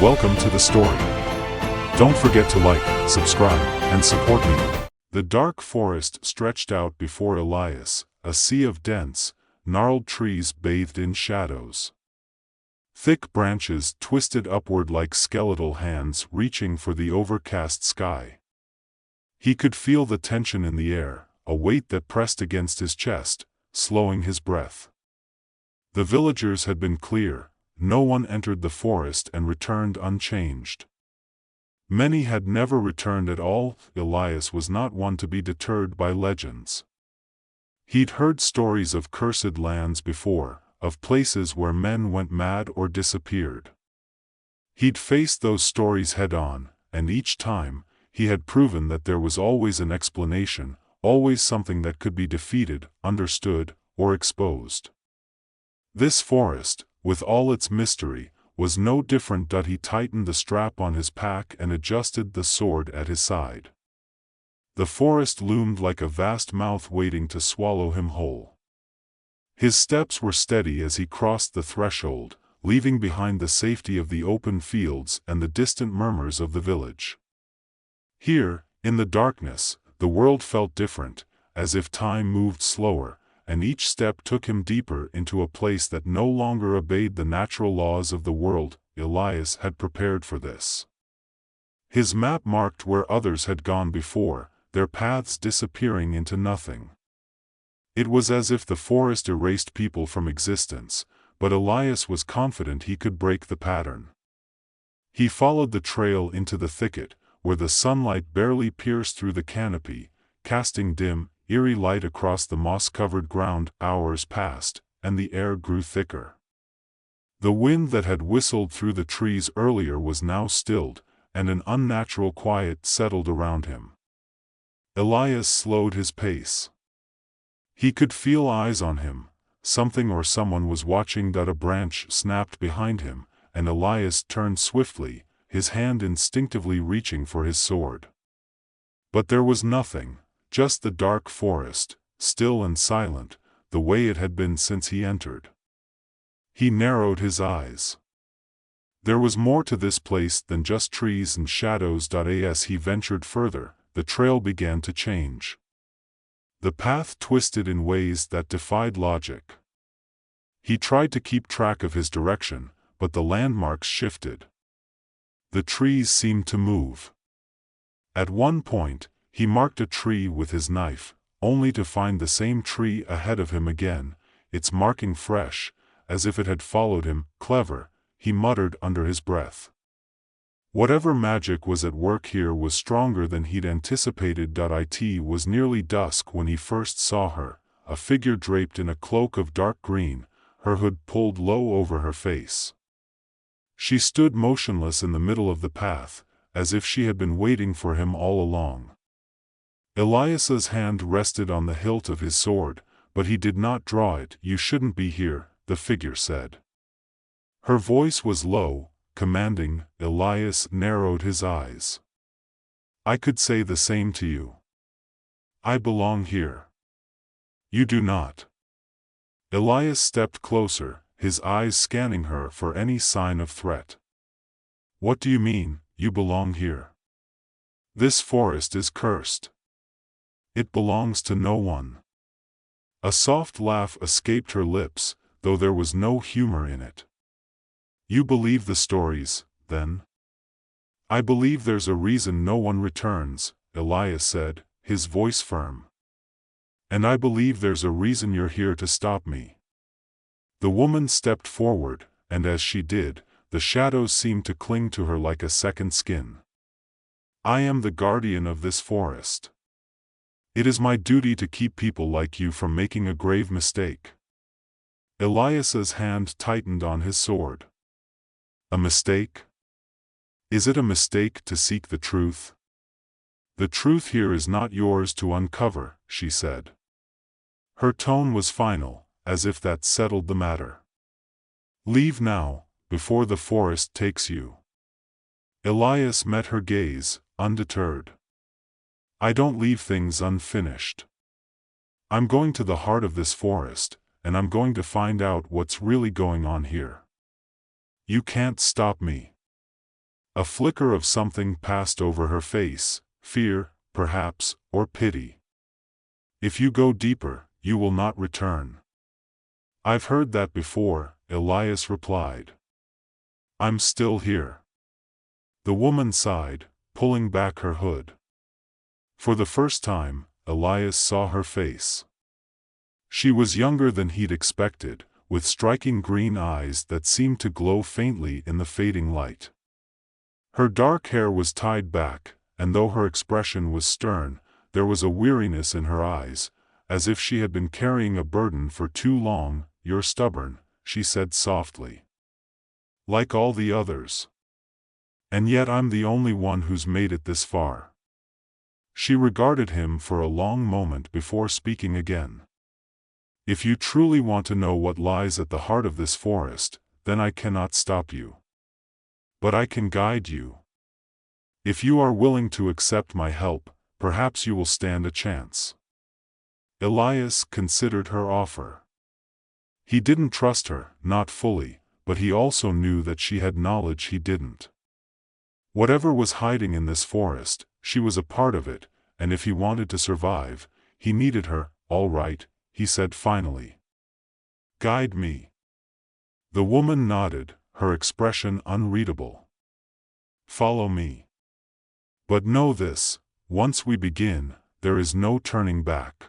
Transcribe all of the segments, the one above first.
Welcome to the story. Don't forget to like, subscribe, and support me. The dark forest stretched out before Elias, a sea of dense, gnarled trees bathed in shadows. Thick branches twisted upward like skeletal hands reaching for the overcast sky. He could feel the tension in the air, a weight that pressed against his chest, slowing his breath. The villagers had been clear. No one entered the forest and returned unchanged. Many had never returned at all. Elias was not one to be deterred by legends. He'd heard stories of cursed lands before, of places where men went mad or disappeared. He'd faced those stories head-on, and each time, he had proven that there was always an explanation, always something that could be defeated, understood, or exposed. This forest, with all its mystery, was no different. He tightened the strap on his pack and adjusted the sword at his side. The forest loomed like a vast mouth waiting to swallow him whole. His steps were steady as he crossed the threshold, leaving behind the safety of the open fields and the distant murmurs of the village. Here, in the darkness, the world felt different, as if time moved slower, and each step took him deeper into a place that no longer obeyed the natural laws of the world. Elias had prepared for this. His map marked where others had gone before, their paths disappearing into nothing. It was as if the forest erased people from existence, but Elias was confident he could break the pattern. He followed the trail into the thicket, where the sunlight barely pierced through the canopy, casting dim, eerie light across the moss-covered ground. Hours passed, and the air grew thicker. The wind that had whistled through the trees earlier was now stilled, and an unnatural quiet settled around him. Elias slowed his pace. He could feel eyes on him. Something or someone was watching. A branch snapped behind him, and Elias turned swiftly, his hand instinctively reaching for his sword. But there was nothing. Just the dark forest, still and silent, the way it had been since he entered. He narrowed his eyes. There was more to this place than just trees and shadows. As he ventured further, the trail began to change. The path twisted in ways that defied logic. He tried to keep track of his direction, but the landmarks shifted. The trees seemed to move. At one point, he marked a tree with his knife, only to find the same tree ahead of him again, its marking fresh, as if it had followed him. Clever, he muttered under his breath. Whatever magic was at work here was stronger than he'd anticipated. It was nearly dusk when he first saw her, a figure draped in a cloak of dark green, her hood pulled low over her face. She stood motionless in the middle of the path, as if she had been waiting for him all along. Elias's hand rested on the hilt of his sword, but he did not draw it. "You shouldn't be here," the figure said. Her voice was low, commanding. Elias narrowed his eyes. "I could say the same to you. I belong here. You do not." Elias stepped closer, his eyes scanning her for any sign of threat. "What do you mean, you belong here? This forest is cursed. It belongs to no one." A soft laugh escaped her lips, though there was no humor in it. "You believe the stories, then?" "I believe there's a reason no one returns," Elias said, his voice firm. "And I believe there's a reason you're here to stop me." The woman stepped forward, and as she did, the shadows seemed to cling to her like a second skin. "I am the guardian of this forest. It is my duty to keep people like you from making a grave mistake." Elias's hand tightened on his sword. "A mistake? Is it a mistake to seek the truth?" "The truth here is not yours to uncover," she said. Her tone was final, as if that settled the matter. "Leave now, before the forest takes you." Elias met her gaze, undeterred. "I don't leave things unfinished. I'm going to the heart of this forest, and I'm going to find out what's really going on here. You can't stop me." A flicker of something passed over her face, fear, perhaps, or pity. "If you go deeper, you will not return." "I've heard that before," Elias replied. "I'm still here." The woman sighed, pulling back her hood. For the first time, Elias saw her face. She was younger than he'd expected, with striking green eyes that seemed to glow faintly in the fading light. Her dark hair was tied back, and though her expression was stern, there was a weariness in her eyes, as if she had been carrying a burden for too long. "You're stubborn," she said softly. "Like all the others. And yet I'm the only one who's made it this far." She regarded him for a long moment before speaking again. "If you truly want to know what lies at the heart of this forest, then I cannot stop you. But I can guide you. If you are willing to accept my help, perhaps you will stand a chance." Elias considered her offer. He didn't trust her, not fully, but he also knew that she had knowledge he didn't. Whatever was hiding in this forest, she was a part of it, and if he wanted to survive, he needed her. "All right," he said finally. "Guide me." The woman nodded, her expression unreadable. "Follow me. But know this, once we begin, there is no turning back."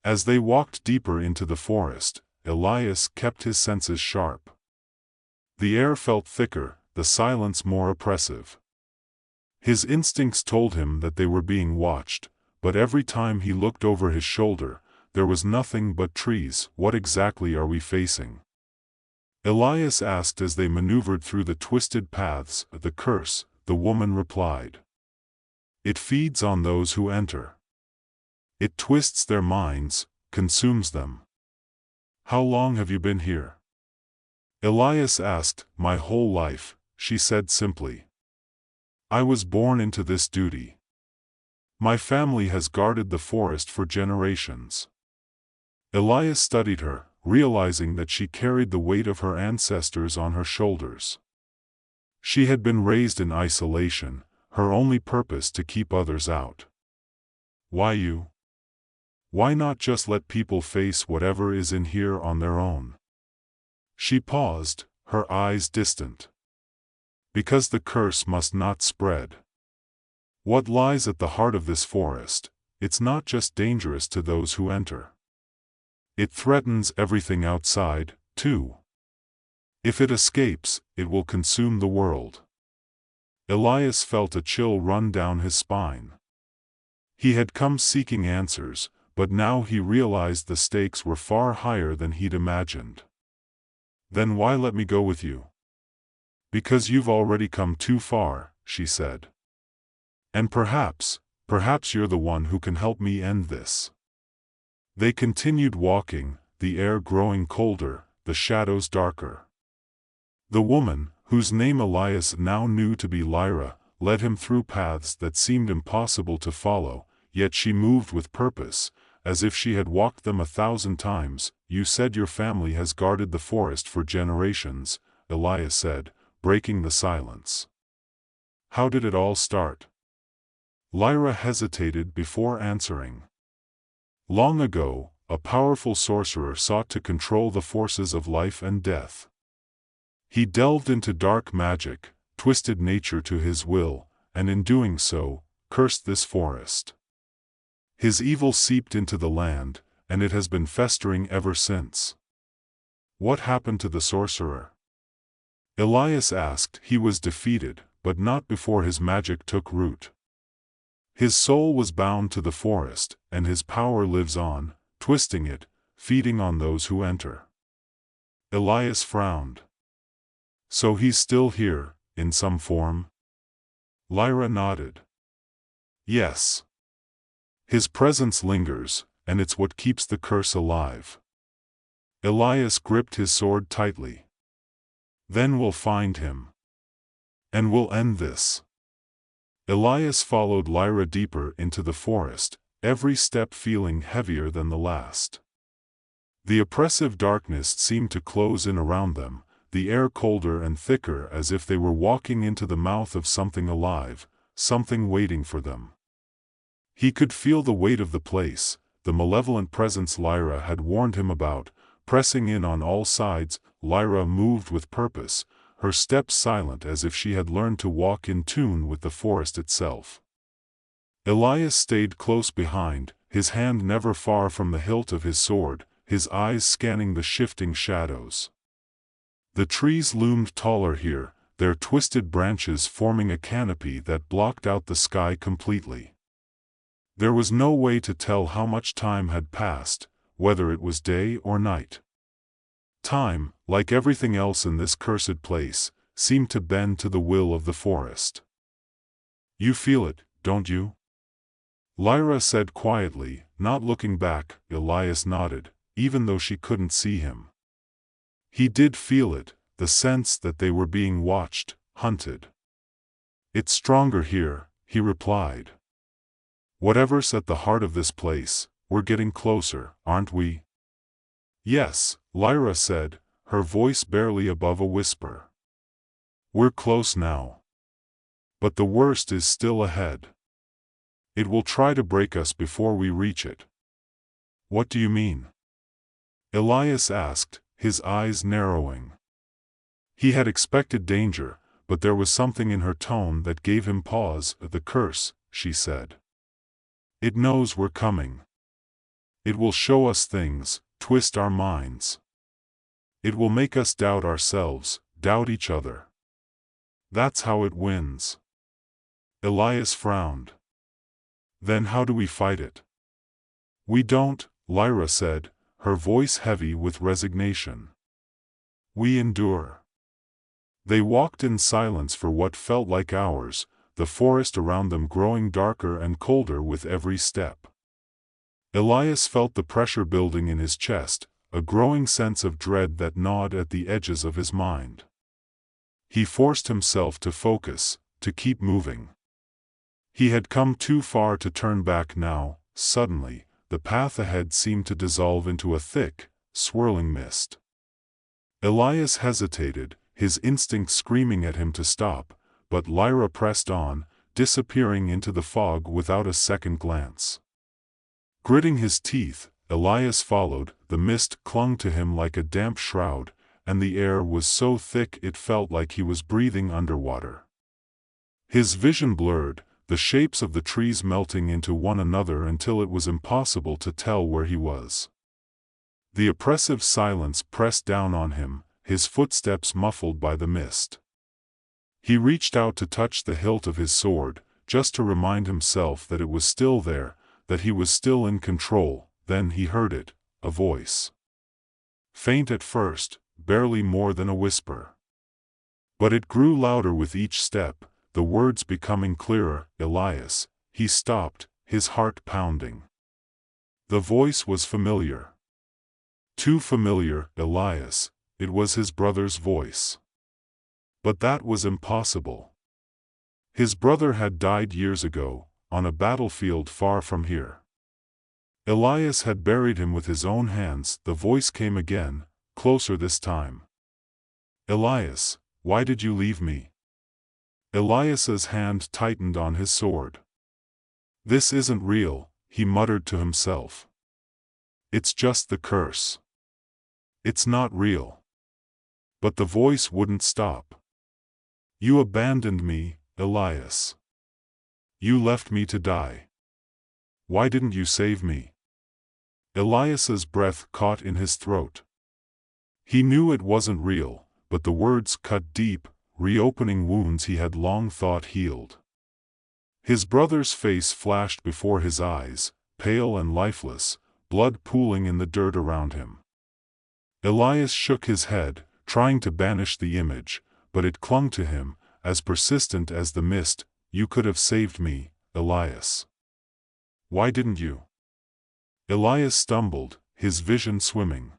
As they walked deeper into the forest, Elias kept his senses sharp. The air felt thicker, the silence more oppressive. His instincts told him that they were being watched, but every time he looked over his shoulder, there was nothing but trees. "What exactly are we facing?" Elias asked as they maneuvered through the twisted paths. "The curse," the woman replied. "It feeds on those who enter. It twists their minds, consumes them." "How long have you been here?" Elias asked. "My whole life," she said simply. "I was born into this duty. My family has guarded the forest for generations." Elias studied her, realizing that she carried the weight of her ancestors on her shoulders. She had been raised in isolation, her only purpose to keep others out. "Why you? Why not just let people face whatever is in here on their own?" She paused, her eyes distant. "Because the curse must not spread. What lies at the heart of this forest, it's not just dangerous to those who enter. It threatens everything outside, too. If it escapes, it will consume the world." Elias felt a chill run down his spine. He had come seeking answers, but now he realized the stakes were far higher than he'd imagined. "Then why let me go with you?" "Because you've already come too far," she said. "And perhaps you're the one who can help me end this." They continued walking, the air growing colder, the shadows darker. The woman, whose name Elias now knew to be Lyra, led him through paths that seemed impossible to follow, yet she moved with purpose, as if she had walked them 1,000 times. "You said your family has guarded the forest for generations," Elias said, breaking the silence. "How did it all start?" Lyra hesitated before answering. "Long ago, a powerful sorcerer sought to control the forces of life and death. He delved into dark magic, twisted nature to his will, and in doing so, cursed this forest. His evil seeped into the land, and it has been festering ever since." "What happened to the sorcerer?" Elias asked. He was defeated, but not before his magic took root. His soul was bound to the forest, and his power lives on, twisting it, feeding on those who enter. Elias frowned. "So he's still here, in some form?" Lyra nodded. "Yes. His presence lingers, and it's what keeps the curse alive." Elias gripped his sword tightly. "Then we'll find him. And we'll end this." Elias followed Lyra deeper into the forest, every step feeling heavier than the last. The oppressive darkness seemed to close in around them, the air colder and thicker as if they were walking into the mouth of something alive, something waiting for them. He could feel the weight of the place, the malevolent presence Lyra had warned him about, pressing in on all sides. Lyra moved with purpose, her steps silent as if she had learned to walk in tune with the forest itself. Elias stayed close behind, his hand never far from the hilt of his sword, his eyes scanning the shifting shadows. The trees loomed taller here, their twisted branches forming a canopy that blocked out the sky completely. There was no way to tell how much time had passed, whether it was day or night. Time, like everything else in this cursed place, seemed to bend to the will of the forest. "You feel it, don't you?" Lyra said quietly, not looking back. Elias nodded, even though she couldn't see him. He did feel it, the sense that they were being watched, hunted. "It's stronger here," he replied. "Whatever's at the heart of this place, we're getting closer, aren't we?" "Yes," Lyra said, her voice barely above a whisper. "We're close now. But the worst is still ahead. It will try to break us before we reach it." "What do you mean?" Elias asked, his eyes narrowing. He had expected danger, but there was something in her tone that gave him pause. "The curse," she said. "It knows we're coming. It will show us things, twist our minds. It will make us doubt ourselves, doubt each other. That's how it wins." Elias frowned. "Then how do we fight it?" "We don't," Lyra said, her voice heavy with resignation. "We endure." They walked in silence for what felt like hours, the forest around them growing darker and colder with every step. Elias felt the pressure building in his chest, a growing sense of dread that gnawed at the edges of his mind. He forced himself to focus, to keep moving. He had come too far to turn back now. Suddenly, the path ahead seemed to dissolve into a thick, swirling mist. Elias hesitated, his instinct screaming at him to stop, but Lyra pressed on, disappearing into the fog without a second glance. Gritting his teeth, Elias followed. The mist clung to him like a damp shroud, and the air was so thick it felt like he was breathing underwater. His vision blurred, the shapes of the trees melting into one another until it was impossible to tell where he was. The oppressive silence pressed down on him, his footsteps muffled by the mist. He reached out to touch the hilt of his sword, just to remind himself that it was still there, that he was still in control. Then he heard it, a voice. Faint at first, barely more than a whisper. But it grew louder with each step, the words becoming clearer. "Elias." He stopped, his heart pounding. The voice was familiar. Too familiar. Elias. It was his brother's voice. But that was impossible. His brother had died years ago, on a battlefield far from here. Elias had buried him with his own hands. The voice came again, closer this time. "Elias, why did you leave me?" Elias's hand tightened on his sword. "This isn't real," he muttered to himself. "It's just the curse. It's not real." But the voice wouldn't stop. "You abandoned me, Elias. You left me to die. Why didn't you save me?" Elias's breath caught in his throat. He knew it wasn't real, but the words cut deep, reopening wounds he had long thought healed. His brother's face flashed before his eyes, pale and lifeless, blood pooling in the dirt around him. Elias shook his head, trying to banish the image, but it clung to him, as persistent as the mist. "You could have saved me, Elias. Why didn't you?" Elias stumbled, his vision swimming.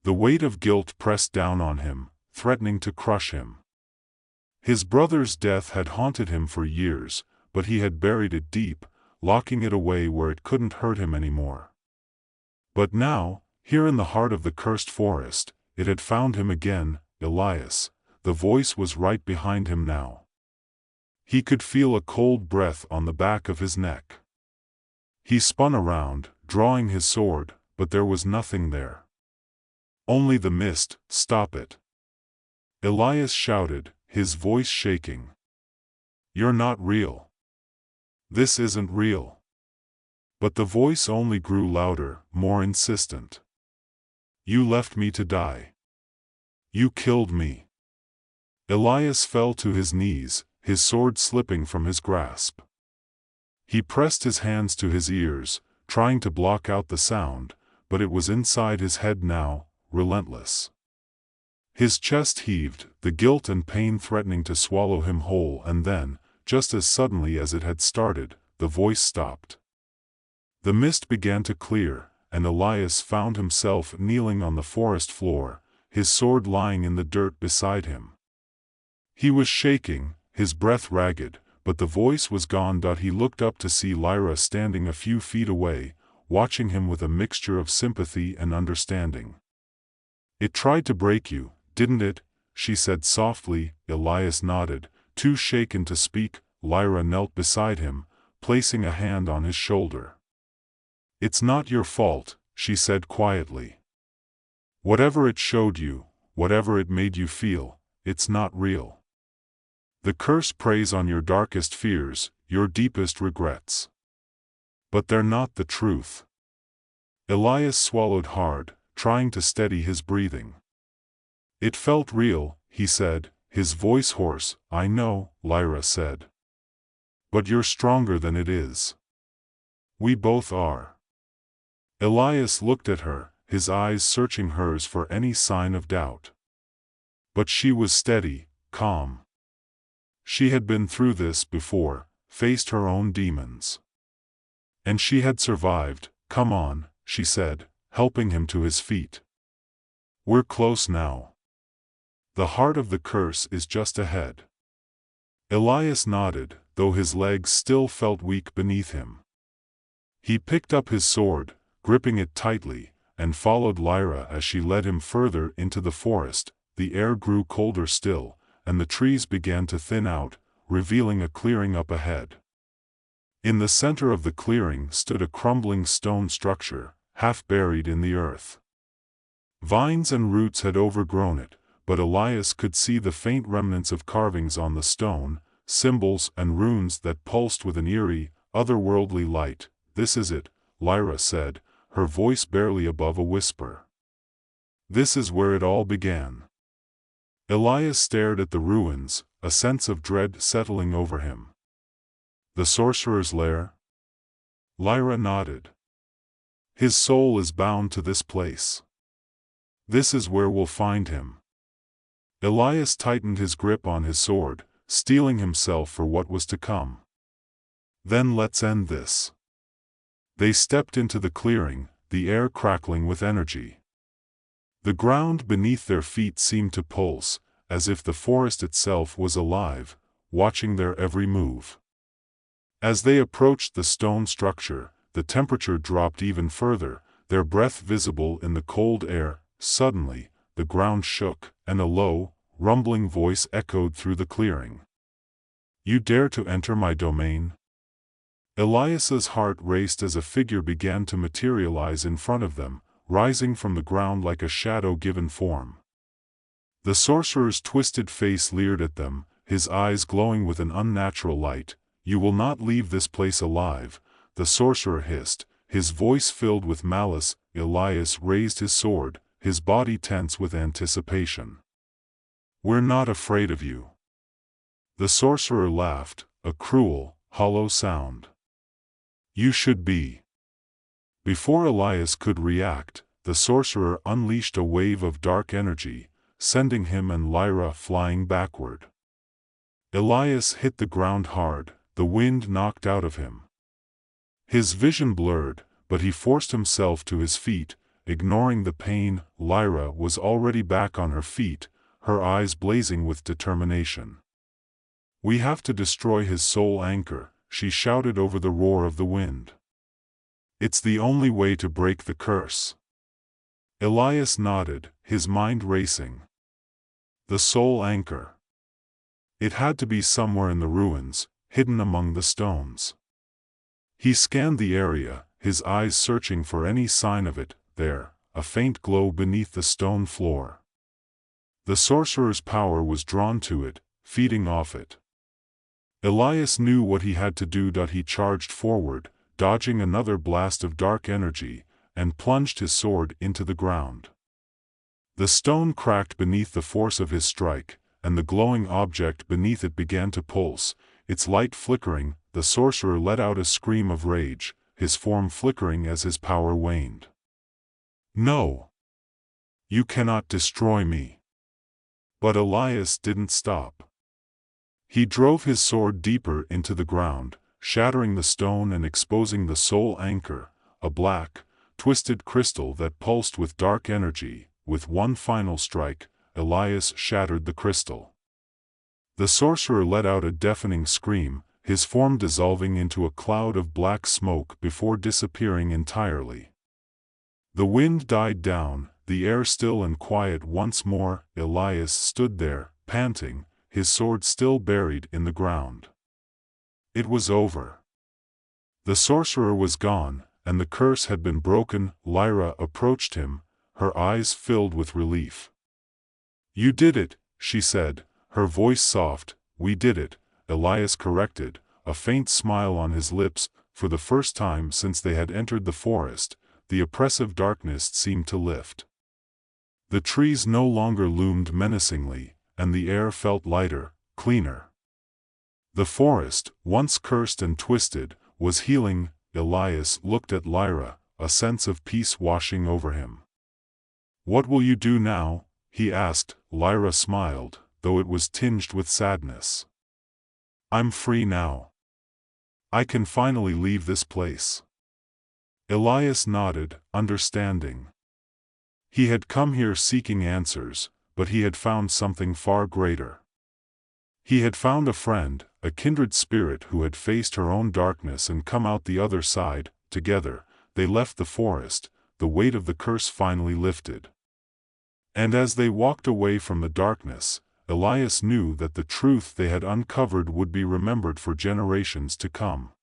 The weight of guilt pressed down on him, threatening to crush him. His brother's death had haunted him for years, but he had buried it deep, locking it away where it couldn't hurt him anymore. But now, here in the heart of the cursed forest, it had found him again. Elias." The voice was right behind him now. He could feel a cold breath on the back of his neck. He spun around, drawing his sword, but there was nothing there. "Only the mist, stop it!" Elias shouted, his voice shaking. "You're not real. This isn't real." But the voice only grew louder, more insistent. "You left me to die. You killed me." Elias fell to his knees, his sword slipping from his grasp. He pressed his hands to his ears, trying to block out the sound, but it was inside his head now, relentless. His chest heaved, the guilt and pain threatening to swallow him whole, and then, just as suddenly as it had started, the voice stopped. The mist began to clear, and Elias found himself kneeling on the forest floor, his sword lying in the dirt beside him. He was shaking, his breath ragged, but the voice was gone. He looked up to see Lyra standing a few feet away, watching him with a mixture of sympathy and understanding. "It tried to break you, didn't it?" she said softly. Elias nodded, too shaken to speak. Lyra knelt beside him, placing a hand on his shoulder. "It's not your fault," she said quietly. "Whatever it showed you, whatever it made you feel, it's not real. The curse preys on your darkest fears, your deepest regrets. But they're not the truth." Elias swallowed hard, trying to steady his breathing. "It felt real," he said, his voice hoarse. "I know," Lyra said. "But you're stronger than it is. We both are." Elias looked at her, his eyes searching hers for any sign of doubt. But she was steady, calm. She had been through this before, faced her own demons. And she had survived. "Come on," she said, helping him to his feet. "We're close now. The heart of the curse is just ahead." Elias nodded, though his legs still felt weak beneath him. He picked up his sword, gripping it tightly, and followed Lyra as she led him further into the forest. The air grew colder still, and the trees began to thin out, revealing a clearing up ahead. In the center of the clearing stood a crumbling stone structure, half buried in the earth. Vines and roots had overgrown it, but Elias could see the faint remnants of carvings on the stone, symbols and runes that pulsed with an eerie, otherworldly light. "This is it," Lyra said, her voice barely above a whisper. "This is where it all began." Elias stared at the ruins, a sense of dread settling over him. "The sorcerer's lair?" Lyra nodded. "His soul is bound to this place. This is where we'll find him." Elias tightened his grip on his sword, steeling himself for what was to come. "Then let's end this." They stepped into the clearing, the air crackling with energy. The ground beneath their feet seemed to pulse, as if the forest itself was alive, watching their every move. As they approached the stone structure, the temperature dropped even further, their breath visible in the cold air. Suddenly, the ground shook, and a low, rumbling voice echoed through the clearing. "You dare to enter my domain?" Elias's heart raced as a figure began to materialize in front of them, rising from the ground like a shadow given form. The sorcerer's twisted face leered at them, his eyes glowing with an unnatural light. "You will not leave this place alive," the sorcerer hissed, his voice filled with malice. Elias raised his sword, his body tense with anticipation. "We're not afraid of you." The sorcerer laughed, a cruel, hollow sound. "You should be." Before Elias could react, the sorcerer unleashed a wave of dark energy, sending him and Lyra flying backward. Elias hit the ground hard, the wind knocked out of him. His vision blurred, but he forced himself to his feet, ignoring the pain. Lyra was already back on her feet, her eyes blazing with determination. "We have to destroy his soul anchor," she shouted over the roar of the wind. "It's the only way to break the curse." Elias nodded, his mind racing. The soul anchor. It had to be somewhere in the ruins, hidden among the stones. He scanned the area, his eyes searching for any sign of it. There, a faint glow beneath the stone floor. The sorcerer's power was drawn to it, feeding off it. Elias knew what he had to do. He charged forward, dodging another blast of dark energy, and plunged his sword into the ground. The stone cracked beneath the force of his strike, and the glowing object beneath it began to pulse, its light flickering. The sorcerer let out a scream of rage, his form flickering as his power waned. "No! You cannot destroy me!" But Elias didn't stop. He drove his sword deeper into the ground, shattering the stone and exposing the soul anchor, a black, twisted crystal that pulsed with dark energy. With one final strike, Elias shattered the crystal. The sorcerer let out a deafening scream, his form dissolving into a cloud of black smoke before disappearing entirely. The wind died down, the air still and quiet once more. Elias stood there, panting, his sword still buried in the ground. It was over. The sorcerer was gone, and the curse had been broken. Lyra approached him, her eyes filled with relief. "You did it," she said, her voice soft. "We did it," Elias corrected, a faint smile on his lips. For the first time since they had entered the forest, the oppressive darkness seemed to lift. The trees no longer loomed menacingly, and the air felt lighter, cleaner. The forest, once cursed and twisted, was healing. Elias looked at Lyra, a sense of peace washing over him. "What will you do now?" he asked. Lyra smiled, though it was tinged with sadness. "I'm free now. I can finally leave this place." Elias nodded, understanding. He had come here seeking answers, but he had found something far greater. He had found a friend, a kindred spirit who had faced her own darkness and come out the other side. Together, they left the forest, the weight of the curse finally lifted. And as they walked away from the darkness, Elias knew that the truth they had uncovered would be remembered for generations to come.